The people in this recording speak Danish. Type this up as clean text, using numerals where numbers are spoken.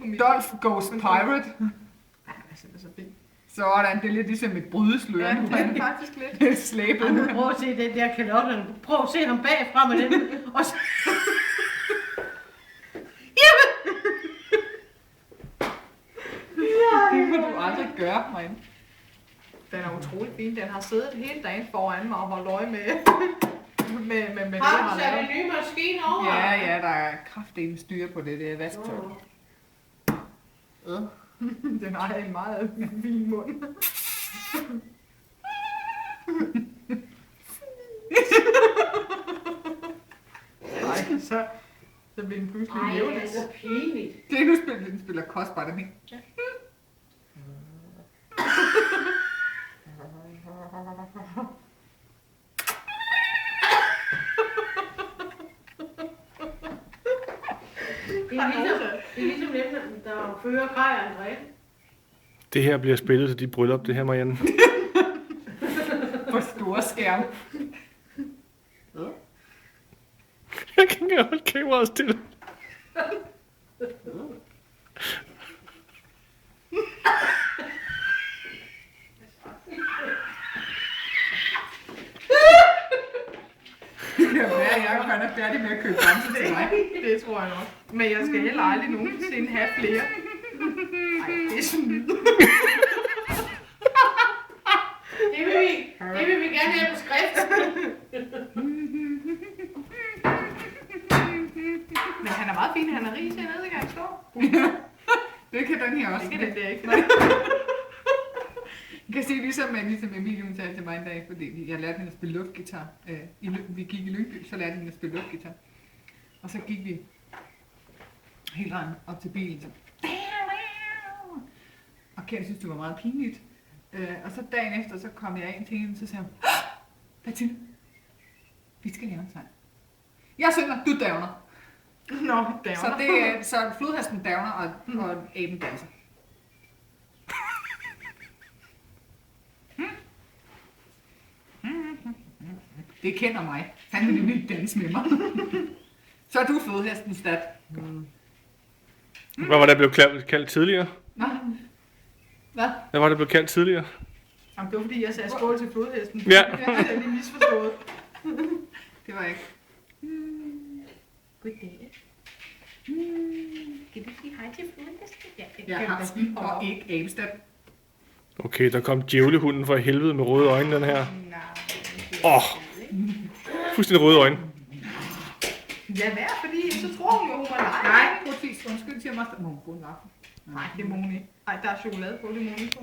på mit... Dolph Goes Pirate. Ja, altså, det er så fint. Sådan, det er lidt ligesom et brydeslør. Ja, det er faktisk lidt. Slæbet. Ej, nu prøv at se den der kalotte. Prøv at se ham bagfra med den. Og så... Det må du aldrig gøre, man. Den er utrolig fin. Den har siddet hele dagen foran mig og holdt øje med det, jeg Har har du sat lavet. en ny maskine over? Ja, der er kraftigt styre på det vasketøj. Den har en meget fin mund. Nej, så bliver den pludselig Ej, levende. det er så pinligt. Det er nu spiller, den spiller kostbar, den ikke? Ja. Det er ligesom dem, der fører Kaj og André. Det her bliver spillet til dit bryllup, det her, Marianne. På store skærm. Jeg kan ikke holde kameraet stille. Det kan være, at Jacob er færdig med at købe bamse til mig. Det tror jeg nok. Men jeg skal heller aldrig nogensinde have flere. Nej, det er snyd. Det vil vi gerne have på skrift. Men han er meget fin. Han er rig til nede, kan jeg stå. Det kan den her også. Det kan den der ikke. Jeg kan se, ligesom Emilie hun sagde til mig en dag, fordi jeg lærte hende at spille luftgitar. Vi gik i Lyngby, så lærte hende at spille luftgitar. Og så gik vi helt vejen op til bilen, så... Og Kjeld synes, det var meget pinligt. Og så dagen efter, så kom jeg ind til hende, så sagde hun, Mathilde, vi skal lave en sang. Jeg synger, du dævner. Nå, der. Så flodhesten dævner, og aben danser. Det kender mig. Han vil nemlig danse med mig. Så er du flodhesten stat. Hvad var det blevet kaldt tidligere? Nå. Hvad? Hvad var det blevet kaldt tidligere? Jamen, det var fordi, jeg sagde skål til flodhesten. Ja. Jeg havde lige misforstået. Det var ikke. Goddag. Kan du sige hej til flodhesten? Ja, det Jeg kan har du. skidt og ikke abestat. Okay, der kom djævlehunden fra helvede med røde øjne, den her. Fuldstændig røde øjne. Ja, hvad? Fordi så tror hun jo, hun var leje. Nej, præcis. Undskyld, siger mig. Må hun få en aften? Nej, det må hun ikke. Nej, der er chokolade på, det må hun ikke få.